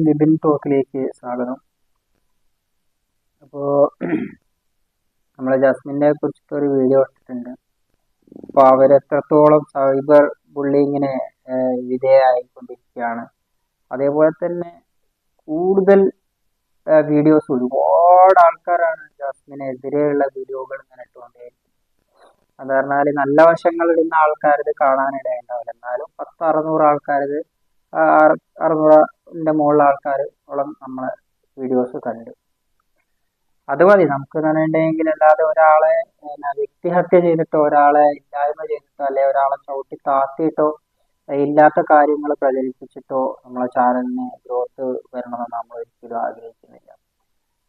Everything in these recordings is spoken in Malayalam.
ലിബിൻ ടോക്കിലേക്ക് സ്വാഗതം. അപ്പോൾ നമ്മളെ ജാസ്മിനെ കുറിച്ചിട്ട് ഒരു വീഡിയോ ഇട്ടിട്ടുണ്ട്. അപ്പോൾ അവരെത്രത്തോളം സൈബർ ബുള്ളിങ്ങിന് വിധേയമായിക്കൊണ്ടിരിക്കുകയാണ്. അതേപോലെ തന്നെ കൂടുതൽ വീഡിയോസ് ഒരുപാട് ആൾക്കാരാണ് ജാസ്മിനെതിരെയുള്ള വീഡിയോകൾ ഇങ്ങനെ ഇട്ടുകൊണ്ടേയിരിക്കുന്നത്. അത് പറഞ്ഞാൽ നല്ല വശങ്ങൾ ഇടുന്ന ആൾക്കാരത് കാണാനിടയുണ്ടാവില്ല. എന്നാലും 600 ആൾക്കാരത് 600ന്റെ മുകളിൽ ആൾക്കാരോളം നമ്മളെ വീഡിയോസ് കണ്ടു. അത് മതി നമുക്ക് പറഞ്ഞിട്ടുണ്ടെങ്കിൽ. അല്ലാതെ ഒരാളെ വ്യക്തിഹത്യ ചെയ്തിട്ടോ ഒരാളെ ഇല്ലായ്മ ചെയ്തിട്ടോ അല്ലെ ഒരാളെ ചവിട്ടി താത്തിയിട്ടോ ഇല്ലാത്ത കാര്യങ്ങൾ പ്രചരിപ്പിച്ചിട്ടോ നമ്മളെ ചാനലിന് ഗ്രോത്ത് വരണമെന്ന് നമ്മൾ ഒരിക്കലും ആഗ്രഹിക്കുന്നില്ല.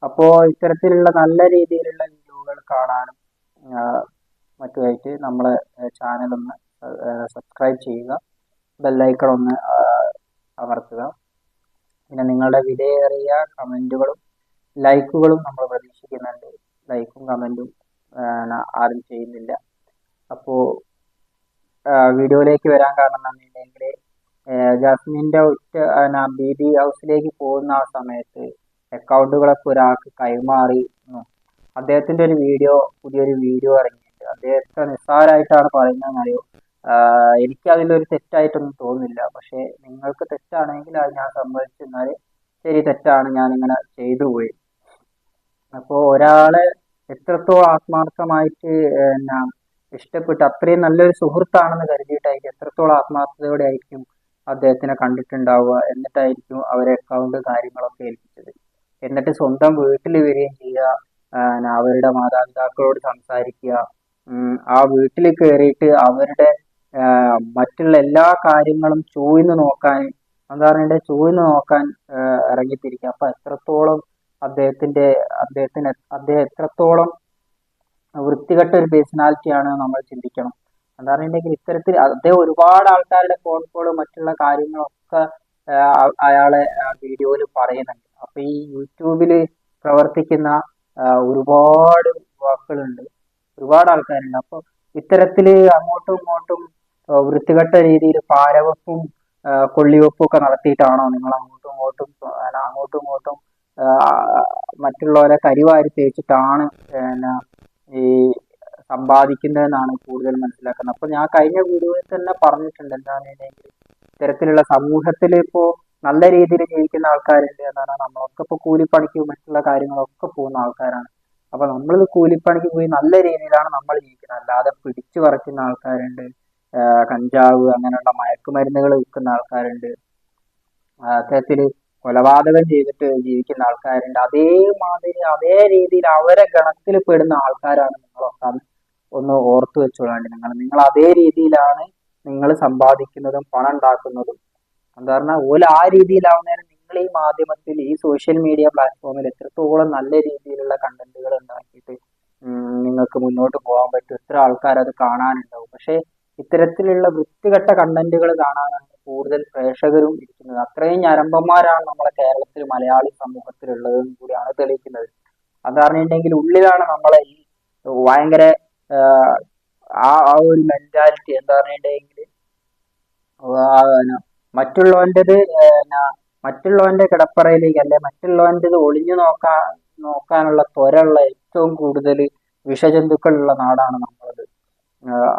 അപ്പോൾ ഇത്തരത്തിലുള്ള നല്ല രീതിയിലുള്ള വീഡിയോകൾ കാണാനും മറ്റുമായിട്ട് നമ്മളെ ചാനലൊന്ന് സബ്സ്ക്രൈബ് ചെയ്യുക, ബെല്ലൈക്കൺ ഒന്ന് അമർത്തുക. പിന്നെ നിങ്ങളുടെ വിലയേറിയ കമൻറ്റുകളും ലൈക്കുകളും നമ്മൾ പ്രതീക്ഷിക്കുന്നുണ്ട്. ലൈക്കും കമൻറ്റും ആരും ചെയ്യുന്നില്ല. അപ്പോൾ വീഡിയോയിലേക്ക് വരാൻ കാരണം എന്നുണ്ടെങ്കിൽ ജാസ്മിൻ്റെ BB ഹൗസിലേക്ക് പോകുന്ന ആ സമയത്ത് അക്കൗണ്ടുകളൊക്കെ ഒരാൾക്ക് കൈമാറി അദ്ദേഹത്തിൻ്റെ ഒരു പുതിയൊരു വീഡിയോ ഇറങ്ങിയിട്ടുണ്ട്. അദ്ദേഹത്തെ നിസ്സാരമായിട്ടാണ് പറയുന്നതെന്നറിയോ. എനിക്ക് അതിലൊരു തെറ്റായിട്ടൊന്നും തോന്നുന്നില്ല. പക്ഷേ നിങ്ങൾക്ക് തെറ്റാണെങ്കിൽ അത് ഞാൻ സമ്മതിച്ചെന്നാൽ ശരി, തെറ്റാണ്, ഞാനിങ്ങനെ ചെയ്തു പോയി. അപ്പോൾ ഒരാളെ എത്രത്തോളം ആത്മാർത്ഥമായിട്ട് ഇഷ്ടപ്പെട്ട് അത്രയും നല്ലൊരു സുഹൃത്താണെന്ന് കരുതിയിട്ടായിരിക്കും, എത്രത്തോളം ആത്മാർത്ഥതയോടെ ആയിരിക്കും അദ്ദേഹത്തിനെ കണ്ടിട്ടുണ്ടാവുക. എന്നിട്ടായിരിക്കും അവരെ അക്കൗണ്ട് കാര്യങ്ങളൊക്കെ ഏൽപ്പിച്ചത്. എന്നിട്ട് സ്വന്തം വീട്ടിൽ വരികയും ചെയ്യുക, അവരുടെ മാതാപിതാക്കളോട് സംസാരിക്കുക, ആ വീട്ടിൽ കയറിയിട്ട് അവരുടെ മറ്റുള്ള എല്ലാ കാര്യങ്ങളും ചോദിച്ചു നോക്കാൻ ഇറങ്ങിത്തിരിക്കുക. അപ്പൊ എത്രത്തോളം അദ്ദേഹം എത്രത്തോളം വൃത്തികെട്ട ഒരു പേഴ്സണാലിറ്റിയാണ് നമ്മൾ ചിന്തിക്കണം. എന്താ പറഞ്ഞിട്ടുണ്ടെങ്കിൽ ഇത്തരത്തിൽ അദ്ദേഹം ഒരുപാട് ആൾക്കാരുടെ ഫോൺ കോള് മറ്റുള്ള കാര്യങ്ങളൊക്കെ അയാളെ വീഡിയോയിൽ പറയുന്നുണ്ട്. അപ്പൊ ഈ യൂട്യൂബിൽ പ്രവർത്തിക്കുന്ന ഒരുപാട് യുവാക്കളുണ്ട്, ഒരുപാട് ആൾക്കാരുണ്ട്. അപ്പൊ ഇത്തരത്തില് അങ്ങോട്ടും ഇങ്ങോട്ടും വൃത്തികെട്ട രീതിയിൽ പാരവെപ്പും കൊള്ളിവെപ്പും ഒക്കെ നടത്തിയിട്ടാണോ നിങ്ങൾ അങ്ങോട്ടും ഇങ്ങോട്ടും മറ്റുള്ളവരെ കരിവാരി തേച്ചിട്ടാണ് ഈ സമ്പാദിക്കുന്നതെന്നാണ് കൂടുതൽ മനസ്സിലാക്കുന്നത്. അപ്പൊ ഞാൻ കഴിഞ്ഞ വീഡിയോയിൽ തന്നെ പറഞ്ഞിട്ടുണ്ട്, എന്താണെന്നുണ്ടെങ്കിൽ ഇത്തരത്തിലുള്ള സമൂഹത്തിൽ ഇപ്പോ നല്ല രീതിയിൽ ജീവിക്കുന്ന ആൾക്കാരുണ്ട് എന്നാണ്. നമ്മളൊക്കെ ഇപ്പൊ കൂലിപ്പണിക്കും മറ്റുള്ള കാര്യങ്ങളൊക്കെ പോകുന്ന ആൾക്കാരാണ്. അപ്പൊ നമ്മളിത് കൂലിപ്പണിക്ക് പോയി നല്ല രീതിയിലാണ് നമ്മൾ ജീവിക്കുന്നത്. അല്ലാതെ പിടിച്ചു പറിക്കുന്ന ആൾക്കാരുണ്ട്, കഞ്ചാവ് അങ്ങനെയുള്ള മയക്കുമരുന്നുകൾ വിൽക്കുന്ന ആൾക്കാരുണ്ട്, അത്തരത്തിൽ കൊലപാതകം ചെയ്തിട്ട് ജീവിക്കുന്ന ആൾക്കാരുണ്ട്. അതേമാതിരി അതേ രീതിയിൽ അവരെ ഗണത്തിൽ പെടുന്ന ആൾക്കാരാണ് നിങ്ങളൊക്കെ. ഒന്ന് ഓർത്തു വെച്ചോളാണ്ട്. നിങ്ങൾ അതേ രീതിയിലാണ് നിങ്ങൾ സമ്പാദിക്കുന്നതും പണം ഉണ്ടാക്കുന്നതും. എന്താ പറഞ്ഞാൽ ഓല് ആ രീതിയിലാവുന്നതിന് നിങ്ങൾ ഈ മാധ്യമത്തിൽ ഈ സോഷ്യൽ മീഡിയ പ്ലാറ്റ്ഫോമിൽ എത്രത്തോളം നല്ല രീതിയിലുള്ള കണ്ടന്റുകൾ ഉണ്ടാക്കിയിട്ട് നിങ്ങൾക്ക് മുന്നോട്ട് പോകാൻ പറ്റും. എത്ര ആൾക്കാർ അത് കാണാനുണ്ടാവും. പക്ഷെ ഇത്തരത്തിലുള്ള വൃത്തികെട്ട കണ്ടന്റുകൾ കാണാനാണ് കൂടുതൽ പ്രേക്ഷകരും ഇരിക്കുന്നത്. അത്രയും ഞരമ്പന്മാരാണ് നമ്മളെ കേരളത്തിൽ മലയാളി സമൂഹത്തിലുള്ളതെന്ന് കൂടിയാണ് തെളിയിക്കുന്നത്. അത് പറഞ്ഞിട്ടുണ്ടെങ്കിൽ ഉള്ളിലാണ് നമ്മളെ ഈ ഭയങ്കര ആ ഒരു മെന്റാലിറ്റി. എന്താ പറഞ്ഞിട്ടുണ്ടെങ്കിൽ മറ്റുള്ളവന്റെ കിടപ്പറയിലേക്ക് അല്ലെ മറ്റുള്ളവന്റെ ഒളിഞ്ഞു നോക്കാനുള്ള ത്വരയുള്ള ഏറ്റവും കൂടുതൽ വിഷജന്തുക്കളുള്ള നാടാണ് നമ്മളത്.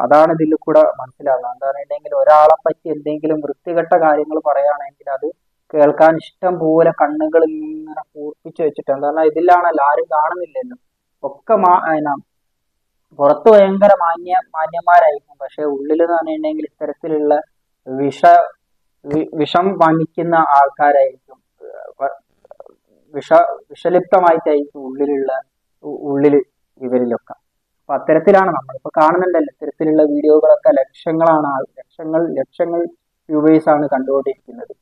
അതാണ് ഇതിൽ കൂടെ മനസ്സിലാകുന്നത്. എന്താ പറഞ്ഞിട്ടുണ്ടെങ്കിൽ ഒരാളെ പറ്റി എന്തെങ്കിലും വൃത്തികെട്ട കാര്യങ്ങൾ പറയുകയാണെങ്കിൽ അത് കേൾക്കാൻ ഇഷ്ടം പോലെ കണ്ണുകൾ ഇങ്ങനെ പൂർപ്പിച്ചു വെച്ചിട്ട്, എന്താ പറഞ്ഞാൽ ഇതിലാണല്ലോ, ആരും കാണുന്നില്ലല്ലോ, ഒക്കെ പുറത്ത് ഭയങ്കര മാന്യന്മാരായിരിക്കും. പക്ഷെ ഉള്ളിൽ എന്ന് പറഞ്ഞിട്ടുണ്ടെങ്കിൽ ഇത്തരത്തിലുള്ള വിഷം വമിക്കുന്ന ആൾക്കാരായിരിക്കും. വിഷലിപ്തമായിട്ടായിരിക്കും ഉള്ളില് ഇവരിലൊക്കെ. അപ്പൊ അത്തരത്തിലാണ് നമ്മളിപ്പോ കാണുന്നുണ്ടല്ലോ. ഇത്തരത്തിലുള്ള വീഡിയോകളൊക്കെ ലക്ഷങ്ങൾ വ്യൂവേഴ്സ് ആണ് കണ്ടുകൊണ്ടിരിക്കുന്നത്.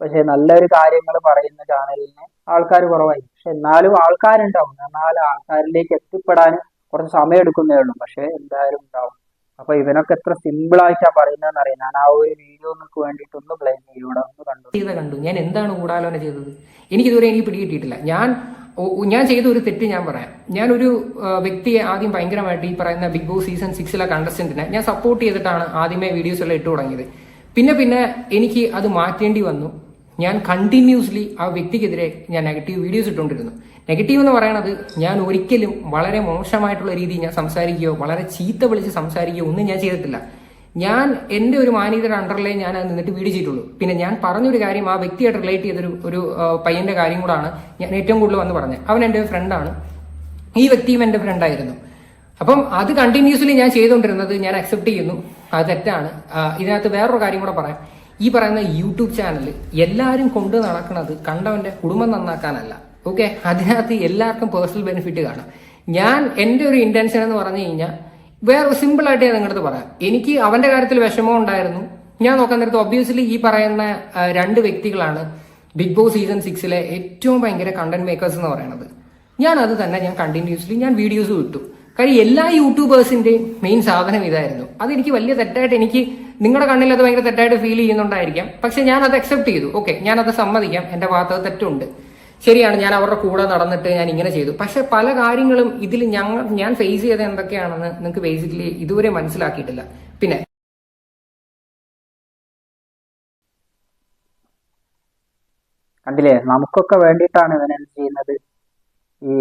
പക്ഷെ നല്ലൊരു കാര്യങ്ങൾ പറയുന്ന ചാനലിന് ആൾക്കാർ കുറവായിരിക്കും. പക്ഷെ എന്നാലും ആൾക്കാരുണ്ടാവും. എന്നാൽ ആൾക്കാരിലേക്ക് എത്തിപ്പെടാൻ കുറച്ച് സമയം എടുക്കുന്നേ ഉള്ളൂ. പക്ഷെ എന്തായാലും ഉണ്ടാവും. അപ്പൊ ഇവനൊക്കെ എത്ര സിമ്പിൾ ആയിട്ടാ പറയുന്നതെന്ന് അറിയാം. ഞാൻ ആ ഒരു വീഡിയോക്ക് വേണ്ടിയിട്ട് ഒന്ന് ബ്ലെയിം ചെയ്യൂടെ ഒന്ന് കണ്ടു. ഞാൻ എന്താണ് ഗൂഢാലോചന ചെയ്തത്? എനിക്കിതുവരെ പിടികിട്ടിയിട്ടില്ല. ഞാൻ ചെയ്ത ഒരു തെറ്റ് ഞാൻ പറയാം. ഞാനൊരു വ്യക്തിയെ ആദ്യം ഭയങ്കരമായിട്ട് ഈ പറയുന്ന ബിഗ് ബോസ് സീസൺ 6 കണ്ടസ്റ്റന്റിനെ ഞാൻ സപ്പോർട്ട് ചെയ്തിട്ടാണ് ആദ്യമേ വീഡിയോസ് എല്ലാം ഇട്ടു തുടങ്ങിയത്. പിന്നെ എനിക്ക് അത് മാറ്റേണ്ടി വന്നു. ഞാൻ കണ്ടിന്യൂസ്ലി ആ വ്യക്തിക്കെതിരെ ഞാൻ നെഗറ്റീവ് വീഡിയോസ് ഇട്ടുകൊണ്ടിരുന്നു. നെഗറ്റീവ് എന്ന് പറയുന്നത് ഞാൻ ഒരിക്കലും വളരെ മോശമായിട്ടുള്ള രീതിയിൽ ഞാൻ സംസാരിക്കുകയോ വളരെ ചീത്ത വിളിച്ച് സംസാരിക്കുകയോ ഒന്നും ഞാൻ ചെയ്തിട്ടില്ല. ഞാൻ എൻ്റെ ഒരു മാനേജറുടെ അണ്ടറിലേ ഞാൻ അത് നിന്നിട്ട് വീഡിയോ ചെയ്തിട്ടുള്ളൂ. പിന്നെ ഞാൻ പറഞ്ഞൊരു കാര്യം ആ വ്യക്തിയായിട്ട് റിലേറ്റ് ചെയ്തൊരു പയ്യന്റെ കാര്യം കൂടാണ് ഞാൻ ഏറ്റവും കൂടുതൽ വന്ന് പറഞ്ഞത്. അവൻ എൻ്റെ ഫ്രണ്ടാണ്, ഈ വ്യക്തിയും എൻ്റെ ഫ്രണ്ടായിരുന്നു. അപ്പം അത് കണ്ടിന്യൂസ്ലി ഞാൻ ചെയ്തുകൊണ്ടിരുന്നത് ഞാൻ അക്സെപ്റ്റ് ചെയ്യുന്നു, അത് തെറ്റാണ്. ഇതിനകത്ത് വേറൊരു കാര്യം കൂടെ പറയാം. ഈ പറയുന്ന യൂട്യൂബ് ചാനൽ എല്ലാവരും കൊണ്ട് നടക്കുന്നത് കണ്ടവന്റെ കുടുംബം നന്നാക്കാനല്ല. ഓക്കെ, അതിനകത്ത് എല്ലാവർക്കും പേഴ്സണൽ ബെനിഫിറ്റ് കാണാം. ഞാൻ എൻ്റെ ഒരു ഇന്റൻഷൻ എന്ന് പറഞ്ഞു കഴിഞ്ഞാൽ വേറെ സിമ്പിൾ ആയിട്ട് ഞാൻ നിങ്ങളുടെ പറയാം. എനിക്ക് അവന്റെ കാര്യത്തിൽ വിഷമം ഉണ്ടായിരുന്നു. ഞാൻ നോക്കാൻ നേരത്ത് ഒബ്വിയസ്ലി ഈ പറയുന്ന രണ്ട് വ്യക്തികളാണ് ബിഗ് ബോസ് സീസൺ 6 ഏറ്റവും ഭയങ്കര കണ്ടന്റ് മേക്കേഴ്സ് എന്ന് പറയുന്നത്. ഞാൻ അത് തന്നെ ഞാൻ കണ്ടിന്യൂസ്ലി ഞാൻ വീഡിയോസ് വിട്ടു. കാര്യം എല്ലാ യൂട്യൂബേഴ്സിന്റെയും മെയിൻ സാധനം ഇതായിരുന്നു. അതെനിക്ക് വലിയ തെറ്റായിട്ട്, എനിക്ക് നിങ്ങളുടെ കണ്ണിൽ അത് ഭയങ്കര തെറ്റായിട്ട് ഫീൽ ചെയ്യുന്നുണ്ടായിരിക്കാം. പക്ഷെ ഞാൻ അത് അക്സെപ്റ്റ് ചെയ്തു. ഓക്കെ, ഞാനത് സമ്മതിക്കാം, എന്റെ ഭാഗത്ത് തെറ്റുണ്ട്, ശരിയാണ്, ഞാൻ അവരുടെ കൂടെ നടന്നിട്ട് ഞാൻ ഇങ്ങനെ ചെയ്തു. പക്ഷെ പല കാര്യങ്ങളും ഇതിൽ ഞാൻ ഫേസ് ചെയ്ത എന്തൊക്കെയാണെന്ന് നിങ്ങൾക്ക് ബേസിക്കലി ഇതുവരെ മനസ്സിലാക്കിയിട്ടില്ല. പിന്നെ കണ്ടില്ലേ, നമുക്കൊക്കെ വേണ്ടിയിട്ടാണ് ഇവൻ എന്ത് ചെയ്യുന്നത്, ഈ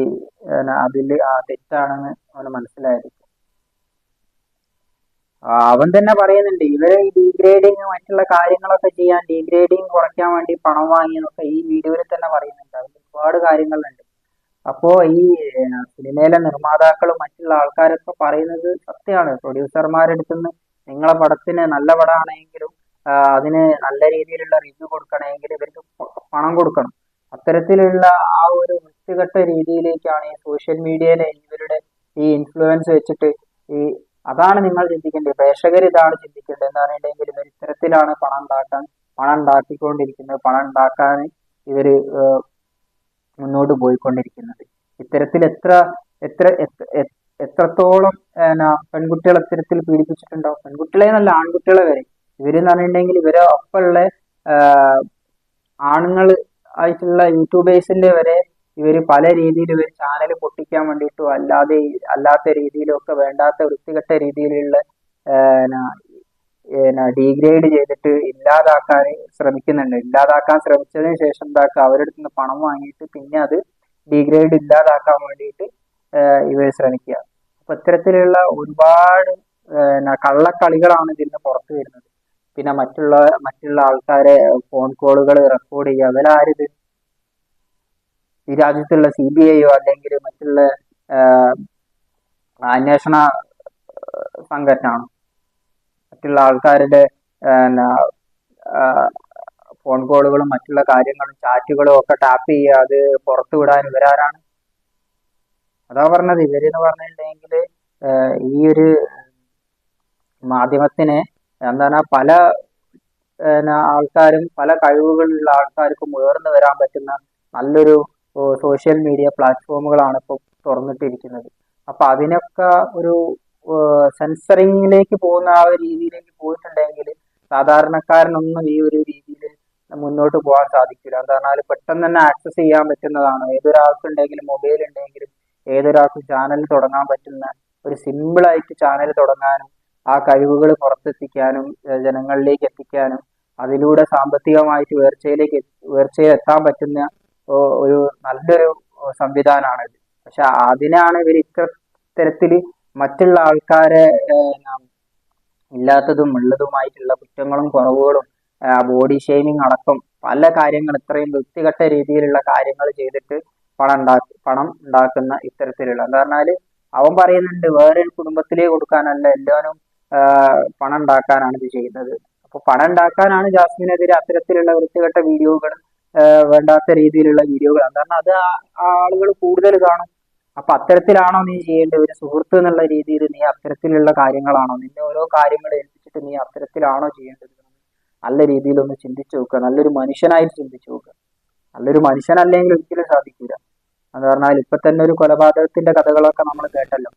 അതില് തെറ്റാണെന്ന് അവന് മനസ്സിലായത്. അവൻ തന്നെ പറയുന്നുണ്ട് ഇവരെ ഈ ഡീഗ്രേഡിങ് മറ്റുള്ള കാര്യങ്ങളൊക്കെ ചെയ്യാൻ, ഡീഗ്രേഡിങ് കുറയ്ക്കാൻ വേണ്ടി പണം വാങ്ങിയെന്നൊക്കെ ഈ വീഡിയോയിൽ തന്നെ പറയുന്നുണ്ട്. അതിൽ ഒരുപാട് കാര്യങ്ങളുണ്ട്. അപ്പോ ഈ സിനിമയിലെ നിർമ്മാതാക്കളും മറ്റുള്ള ആൾക്കാരൊക്കെ പറയുന്നത് സത്യമാണ്. പ്രൊഡ്യൂസർമാരെടുത്തുനിന്ന് നിങ്ങളെ പടത്തിന് നല്ല പടമാണെങ്കിലും അതിന് നല്ല രീതിയിലുള്ള റിവ്യൂ കൊടുക്കണമെങ്കിൽ ഇവർക്ക് പണം കൊടുക്കണം. അത്തരത്തിലുള്ള ആ ഒരു വൃത്തികെട്ട രീതിയിലേക്കാണ് ഈ സോഷ്യൽ മീഡിയയിലെ ഇവരുടെ ഈ ഇൻഫ്ലുവൻസ് വെച്ചിട്ട് അതാണ് നിങ്ങൾ ചിന്തിക്കേണ്ടത്. പ്രേക്ഷകർ ഇതാണ് ചിന്തിക്കേണ്ടത്. എന്താണെന്നുണ്ടെങ്കിൽ ഇവർ ഇത്തരത്തിലാണ് പണം ഉണ്ടാക്കിക്കൊണ്ടിരിക്കുന്നത്, പണം ഉണ്ടാക്കാൻ ഇവര് മുന്നോട്ട് പോയിക്കൊണ്ടിരിക്കുന്നത്. ഇത്തരത്തിൽ എത്രത്തോളം പെൺകുട്ടികളെ ഇത്തരത്തിൽ പീഡിപ്പിച്ചിട്ടുണ്ടാവും. പെൺകുട്ടികളെ നല്ല ആൺകുട്ടികളെ വരെ ഇവരെന്ന് പറഞ്ഞിട്ടുണ്ടെങ്കിൽ ഇവരെ ഒപ്പമുള്ള ആണുങ്ങൾ ആയിട്ടുള്ള യൂട്യൂബേഴ്സിന്റെ വരെ ഇവര് പല രീതിയിൽ ഇവർ ചാനൽ പൊട്ടിക്കാൻ വേണ്ടിയിട്ടും അല്ലാത്ത രീതിയിലും ഒക്കെ വേണ്ടാത്ത വൃത്തികെട്ട രീതിയിലുള്ള ഡീഗ്രേഡ് ചെയ്തിട്ട് ഇല്ലാതാക്കാൻ ശ്രമിക്കുന്നുണ്ട്. ഇല്ലാതാക്കാൻ ശ്രമിച്ചതിന് ശേഷം അവരുടെ അടുത്ത് നിന്ന് പണം വാങ്ങിയിട്ട് പിന്നെ അത് ഡീഗ്രേഡ് ഇല്ലാതാക്കാൻ വേണ്ടിയിട്ട് ഇവർ ശ്രമിക്കുക. അപ്പൊ ഇത്തരത്തിലുള്ള ഒരുപാട് കള്ളക്കളികളാണ് ഇതിൽ നിന്ന് പുറത്തു വരുന്നത്. പിന്നെ മറ്റുള്ള ആൾക്കാരെ ഫോൺ കോളുകൾ റെക്കോർഡ് ചെയ്യുക. അവരാരിത് ഈ രാജ്യത്തുള്ള CBI അല്ലെങ്കിൽ മറ്റുള്ള അന്വേഷണ സംഘടനയാണ്. മറ്റുള്ള ആൾക്കാരുടെ ഫോൺ കോളുകളും മറ്റുള്ള കാര്യങ്ങളും ചാറ്റുകളും ഒക്കെ ടാപ്പ് ചെയ്യുക, അത് പുറത്തു വിടാൻ ഇവരാരാണ്? അതാ പറഞ്ഞത്, ഇവരെന്ന് പറഞ്ഞിട്ടുണ്ടെങ്കിൽ ഈ ഒരു മാധ്യമത്തിന് എന്താണ് പല ആൾക്കാരും പല കഴിവുകളുള്ള ആൾക്കാർക്കും ഉയർന്നു വരാൻ പറ്റുന്ന നല്ലൊരു സോഷ്യൽ മീഡിയ പ്ലാറ്റ്ഫോമുകളാണ് ഇപ്പോൾ തുറന്നിട്ടിരിക്കുന്നത്. അപ്പൊ അതിനൊക്കെ ഒരു സെൻസറിങ്ങിലേക്ക് പോകുന്ന ആ ഒരു രീതിയിലേക്ക് പോയിട്ടുണ്ടെങ്കിൽ സാധാരണക്കാരനൊന്നും ഈ ഒരു രീതിയിൽ മുന്നോട്ട് പോകാൻ സാധിക്കില്ല. എന്താ പറഞ്ഞാൽ പെട്ടെന്ന് തന്നെ ആക്സസ് ചെയ്യാൻ പറ്റുന്നതാണ്. ഏതൊരാൾക്കുണ്ടെങ്കിലും മൊബൈൽ ഉണ്ടെങ്കിലും ഏതൊരാൾക്കും ചാനൽ തുടങ്ങാൻ പറ്റുന്ന ഒരു സിമ്പിളായിട്ട് ചാനൽ തുടങ്ങാനും ആ കഴിവുകൾ പുറത്തെത്തിക്കാനും ജനങ്ങളിലേക്ക് എത്തിക്കാനും അതിലൂടെ സാമ്പത്തികമായിട്ട് ഉയർച്ചയിൽ എത്താൻ പറ്റുന്ന ഒരു നല്ലൊരു സംവിധാനമാണിത്. പക്ഷെ അതിനാണ് ഇവർ ഇത്തരത്തിൽ മറ്റുള്ള ആൾക്കാരെ ഇല്ലാത്തതും ഉള്ളതുമായിട്ടുള്ള കുറ്റങ്ങളും കുറവുകളും ബോഡി ഷെയ്മിങ് അടക്കം പല കാര്യങ്ങൾ ഇത്രയും വൃത്തികെട്ട രീതിയിലുള്ള കാര്യങ്ങൾ ചെയ്തിട്ട് പണം ഉണ്ടാക്കുന്ന ഇത്തരത്തിലുള്ള എന്താ പറഞ്ഞാല് അവൻ പറയുന്നുണ്ട് വേറെ കുടുംബത്തിലേക്ക് കൊടുക്കാനല്ല, എല്ലാവരും പണം ഉണ്ടാക്കാനാണ് ഇത് ചെയ്യുന്നത്. അപ്പൊ പണം ഉണ്ടാക്കാനാണ് ജാസ്മിനെതിരെ അത്തരത്തിലുള്ള വൃത്തികെട്ട വീഡിയോകൾ, വേണ്ടാത്ത രീതിയിലുള്ള വീഡിയോകൾ. കാരണം അത് ആളുകൾ കൂടുതൽ കാണും. അപ്പൊ അത്തരത്തിലാണോ നീ ചെയ്യേണ്ടത്? ഒരു സുഹൃത്ത് എന്നുള്ള രീതിയിൽ നീ അത്തരത്തിലുള്ള കാര്യങ്ങളാണോ, നിന്നെ ഓരോ കാര്യങ്ങൾ ഏൽപ്പിച്ചിട്ട് നീ അത്തരത്തിലാണോ ചെയ്യേണ്ടത്? നല്ല രീതിയിൽ ഒന്ന് ചിന്തിച്ചു നോക്കുക. നല്ലൊരു മനുഷ്യനായിട്ട് ചിന്തിച്ചു നോക്കുക. നല്ലൊരു മനുഷ്യനല്ലെങ്കിൽ ഒരിക്കലും സാധിക്കില്ല. എന്ന് പറഞ്ഞാൽ ഇപ്പൊ തന്നെ ഒരു കൊലപാതകത്തിന്റെ കഥകളൊക്കെ നമ്മൾ കേട്ടല്ലോ.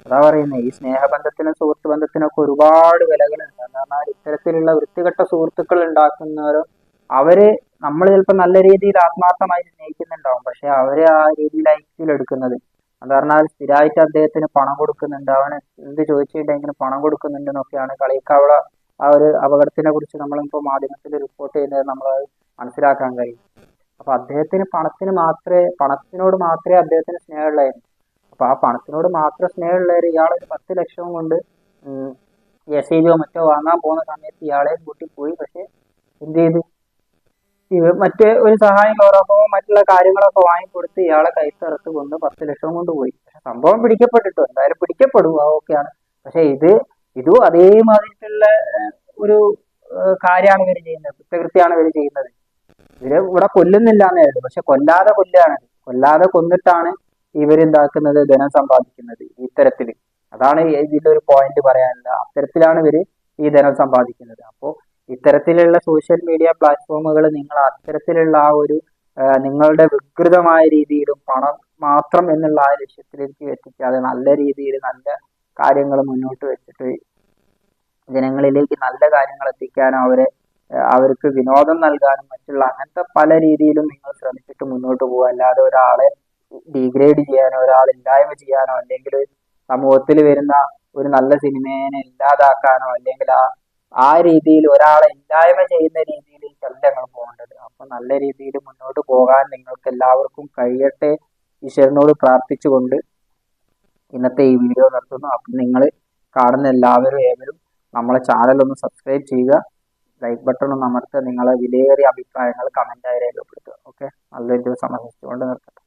അതാ പറയുന്നത്, ഈ സ്നേഹബന്ധത്തിനും സുഹൃത്ത് ബന്ധത്തിനൊക്കെ ഒരുപാട് വിലകളുണ്ട്. എന്ന് പറഞ്ഞാൽ ഇത്തരത്തിലുള്ള വൃത്തികെട്ട സുഹൃത്തുക്കൾ ഉണ്ടാക്കുന്നവരോ അവര് നമ്മൾ ചിലപ്പോൾ നല്ല രീതിയിൽ ആത്മാർത്ഥമായി സ്നേഹിക്കുന്നുണ്ടാവും, പക്ഷെ അവര് ആ രീതിയിലായിരിക്കും എടുക്കുന്നത്. എന്ന് പറഞ്ഞാൽ സ്ഥിരമായിട്ട് അദ്ദേഹത്തിന് പണം കൊടുക്കുന്നുണ്ട്, അവന് എന്ത് ചോദിച്ചിട്ടുണ്ടെങ്കിലും പണം കൊടുക്കുന്നുണ്ട് എന്നൊക്കെയാണ് കളിക്കാവള ആ ഒരു അപകടത്തിനെ കുറിച്ച് നമ്മളിപ്പോൾ മാധ്യമത്തിൽ റിപ്പോർട്ട് ചെയ്യുന്നത് നമ്മൾ മനസ്സിലാക്കാൻ കഴിയും. അപ്പൊ അദ്ദേഹത്തിന് പണത്തിനോട് മാത്രമേ അദ്ദേഹത്തിന് സ്നേഹമുള്ളായിരുന്നു. അപ്പൊ ആ പണത്തിനോട് മാത്രം സ്നേഹമുള്ള ഇയാൾ ഒരു 10 ലക്ഷം കൊണ്ട് എസ് മറ്റോ വാങ്ങാൻ പോകുന്ന സമയത്ത് ഇയാളെ കൂട്ടി പോയി. പക്ഷെ എന്ത് ചെയ്ത് മറ്റേ ഒരു സഹായം ഗൗരവമോ മറ്റുള്ള കാര്യങ്ങളൊക്കെ വാങ്ങിക്കൊടുത്ത് ഇയാളെ കൈത്തറത്ത് കൊണ്ട് 10 ലക്ഷം കൊണ്ട് പോയി. പക്ഷെ സംഭവം പിടിക്കപ്പെട്ടിട്ടോ, എന്തായാലും പിടിക്കപ്പെടും, ഓക്കെയാണ്. പക്ഷെ ഇതും അതേമാതിരിക്കുള്ള ഒരു കാര്യമാണ് ഇവർ ചെയ്യുന്നത്, കുറ്റകൃത്യമാണ് ഇവർ ചെയ്യുന്നത്. ഇവിടെ കൊല്ലുന്നില്ല എന്നേ ഉള്ളൂ, പക്ഷെ കൊല്ലാതെ കൊന്നിട്ടാണ് ഇവരുണ്ടാക്കുന്നത്, ധനം സമ്പാദിക്കുന്നത് ഇത്തരത്തില്. അതാണ് ഇതിന്റെ ഒരു പോയിന്റ് പറയാനുള്ളത്. അത്തരത്തിലാണ് ഇവര് ഈ ധനം സമ്പാദിക്കുന്നത്. അപ്പോ ഇത്തരത്തിലുള്ള സോഷ്യൽ മീഡിയ പ്ലാറ്റ്ഫോമുകൾ നിങ്ങൾ അത്തരത്തിലുള്ള ആ ഒരു നിങ്ങളുടെ വികൃതമായ രീതിയിലും പണം മാത്രം എന്നുള്ള ആ ലക്ഷ്യത്തിലേക്ക് എത്തിക്കാതെ നല്ല രീതിയിൽ നല്ല കാര്യങ്ങൾ മുന്നോട്ട് വെച്ചിട്ട് ജനങ്ങളിലേക്ക് നല്ല കാര്യങ്ങൾ എത്തിക്കാനും അവർക്ക് വിനോദം നൽകാനും മറ്റുള്ള അങ്ങനത്തെ പല രീതിയിലും നിങ്ങൾ ശ്രമിച്ചിട്ട് മുന്നോട്ട് പോകുക. അല്ലാതെ ഒരാളെ ഡീഗ്രേഡ് ചെയ്യാനോ ഒരാളെ ഇല്ലായ്മ ചെയ്യാനോ അല്ലെങ്കിൽ സമൂഹത്തിൽ വരുന്ന ഒരു നല്ല സിനിമേനെ ഇല്ലാതാക്കാനോ അല്ലെങ്കിൽ ആ രീതിയിൽ ഒരാളെ ഇല്ലായ്മ ചെയ്യുന്ന രീതിയിലേക്കല്ല ഞങ്ങൾ പോകേണ്ടത്. അപ്പൊ നല്ല രീതിയിൽ മുന്നോട്ട് പോകാൻ നിങ്ങൾക്ക് എല്ലാവർക്കും കഴിയട്ടെ ഈശ്വരനോട് പ്രാർത്ഥിച്ചുകൊണ്ട് ഇന്നത്തെ ഈ വീഡിയോ നിർത്തുന്നു. അപ്പം നിങ്ങൾ കാണുന്ന ഏവരും നമ്മളെ ചാനൽ ഒന്ന് സബ്സ്ക്രൈബ് ചെയ്യുക, ലൈക്ക് ബട്ടൺ ഒന്ന് അമർത്തുക, നിങ്ങളെ വിലയേറിയ അഭിപ്രായങ്ങൾ കമന്റായി രേഖപ്പെടുത്തുക. ഓക്കെ, നല്ലൊരു ദിവസം ആശംസിച്ചുകൊണ്ട് നിർത്തട്ടെ.